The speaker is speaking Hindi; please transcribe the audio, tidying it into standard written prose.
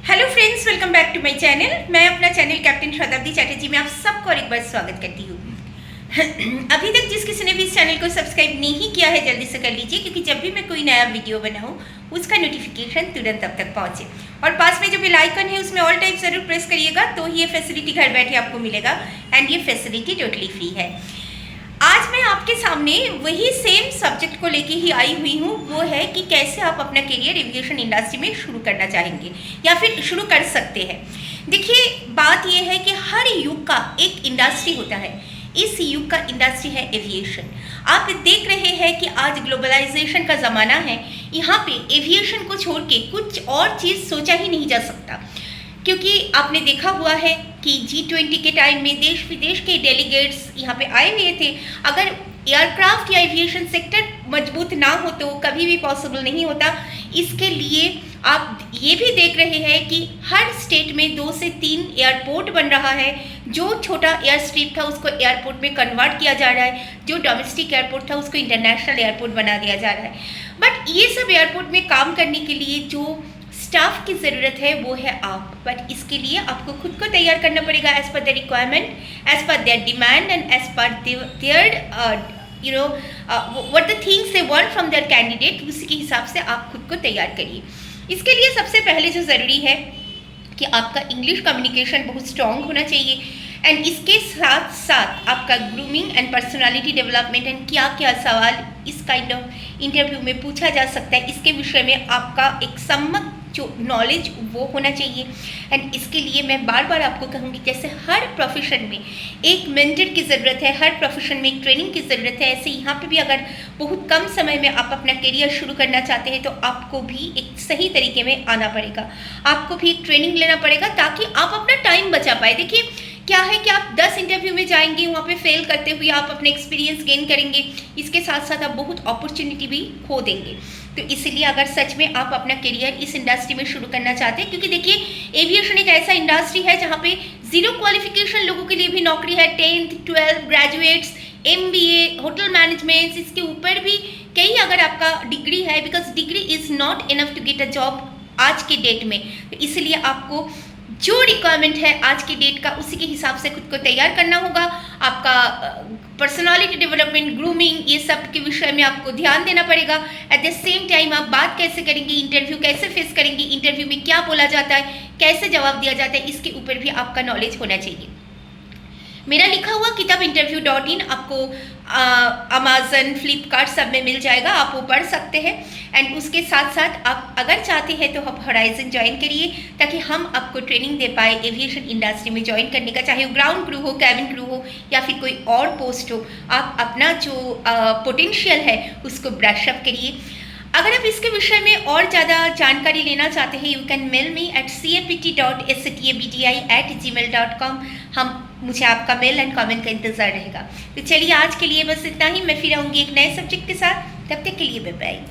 Hello friends, welcome back to my channel. मैं अपना चैनल कैप्टन शताब्दी चैटर्जी में आप सबको और एक बार स्वागत करती हूँ। अभी तक जिस किसी ने भी इस चैनल को सब्सक्राइब नहीं किया है जल्दी से कर लीजिए, क्योंकि जब भी मैं कोई नया वीडियो बनाऊँ उसका नोटिफिकेशन तुरंत अब तक पहुँचे। और पास में जो बेल आइकन है उसमें ऑल टाइप ज़रूर प्रेस करिएगा, तो ये फैसिलिटी घर बैठे आपको मिलेगा एंड ये फैसिलिटी टोटली फ्री है। आज मैं आपके सामने वही सेम सब्जेक्ट को लेके ही आई हुई हूँ, वो है कि कैसे आप अपना करियर एविएशन इंडस्ट्री में शुरू करना चाहेंगे या फिर शुरू कर सकते हैं। देखिए, बात ये है कि हर युग का एक इंडस्ट्री होता है। इस युग का इंडस्ट्री है एविएशन। आप देख रहे हैं कि आज ग्लोबलाइजेशन का ज़माना है। यहाँ पे एविएशन को छोड़ के कुछ और चीज़ सोचा ही नहीं जा सकता, क्योंकि आपने देखा हुआ है कि G20 के टाइम में देश विदेश के डेलीगेट्स यहाँ पे आए हुए थे। अगर एयरक्राफ्ट या एविएशन सेक्टर मजबूत ना हो तो कभी भी पॉसिबल नहीं होता। इसके लिए आप ये भी देख रहे हैं कि हर स्टेट में 2 से 3 एयरपोर्ट बन रहा है। जो छोटा एयर स्ट्रिप था उसको एयरपोर्ट में कन्वर्ट किया जा रहा है, जो डोमेस्टिक एयरपोर्ट था उसको इंटरनेशनल एयरपोर्ट बना दिया जा रहा है। बट ये सब एयरपोर्ट में काम करने के लिए जो स्टाफ की ज़रूरत है वो है आप। बट इसके लिए आपको खुद को तैयार करना पड़ेगा as per the requirement, as per their demand and as per their what the things they want from their candidate. उसी के हिसाब से आप खुद को तैयार करिए। इसके लिए सबसे पहले जो ज़रूरी है कि आपका इंग्लिश कम्युनिकेशन बहुत स्ट्रॉन्ग होना चाहिए एंड इसके साथ साथ आपका grooming and personality development and क्या क्या सवाल इस काइंड ऑफ इंटरव्यू में पूछा जा सकता है, इसके विषय में आपका एक सम्यक जो नॉलेज वो होना चाहिए। एंड इसके लिए मैं बार बार आपको कहूँगी, जैसे हर प्रोफेशन में एक मेंटर की ज़रूरत है, हर प्रोफेशन में एक ट्रेनिंग की ज़रूरत है, ऐसे यहाँ पे भी अगर बहुत कम समय में आप अपना करियर शुरू करना चाहते हैं तो आपको भी एक सही तरीके में आना पड़ेगा। आपको भी एक ट्रेनिंग लेना पड़ेगा ताकि आप अपना टाइम बचा पाए। देखिए, क्या है कि आप 10 इंटरव्यू में जाएंगे, वहाँ पे फेल करते हुए आप अपने एक्सपीरियंस गेन करेंगे, इसके साथ साथ आप बहुत अपॉर्चुनिटी भी खो देंगे। तो इसलिए अगर सच में आप अपना करियर इस इंडस्ट्री में शुरू करना चाहते हैं, क्योंकि देखिए एविएशन एक ऐसा इंडस्ट्री है जहाँ पे 0 क्वालिफिकेशन लोगों के लिए भी नौकरी है। 10th 12th graduates, MBA, hotel management, इसके ऊपर भी कई अगर आपका डिग्री है, because degree is not enough to get a job आज के डेट में। तो इसलिए आपको जो रिक्वायरमेंट है आज की डेट का उसी के हिसाब से खुद को तैयार करना होगा। आपका पर्सनालिटी डेवलपमेंट, ग्रूमिंग, ये सब के विषय में आपको ध्यान देना पड़ेगा। एट द सेम टाइम आप बात कैसे करेंगे, इंटरव्यू कैसे फेस करेंगे, इंटरव्यू में क्या बोला जाता है, कैसे जवाब दिया जाता है, इसके ऊपर भी आपका नॉलेज होना चाहिए। मेरा लिखा हुआ किताब interview.in आपको अमेजन, फ्लिपकार्ट सब में मिल जाएगा, आप वो पढ़ सकते हैं। एंड उसके साथ साथ आप अगर चाहते हैं तो आप होराइजन ज्वाइन करिए, ताकि हम आपको ट्रेनिंग दे पाए एविएशन इंडस्ट्री में ज्वाइन करने का। चाहे वो ग्राउंड क्रू हो, कैबिन क्रू हो या फिर कोई और पोस्ट हो, आप अपना जो पोटेंशियल है उसको ब्रशअप करिए। अगर आप इसके विषय में और ज़्यादा जानकारी लेना चाहते हैं, you can mail me at capt.stabdi@gmail.com। मुझे आपका मेल एंड कमेंट का इंतज़ार रहेगा। तो चलिए, आज के लिए बस इतना ही। मैं फिर आऊँगी एक नए सब्जेक्ट के साथ। तब तक के लिए बाय बाय।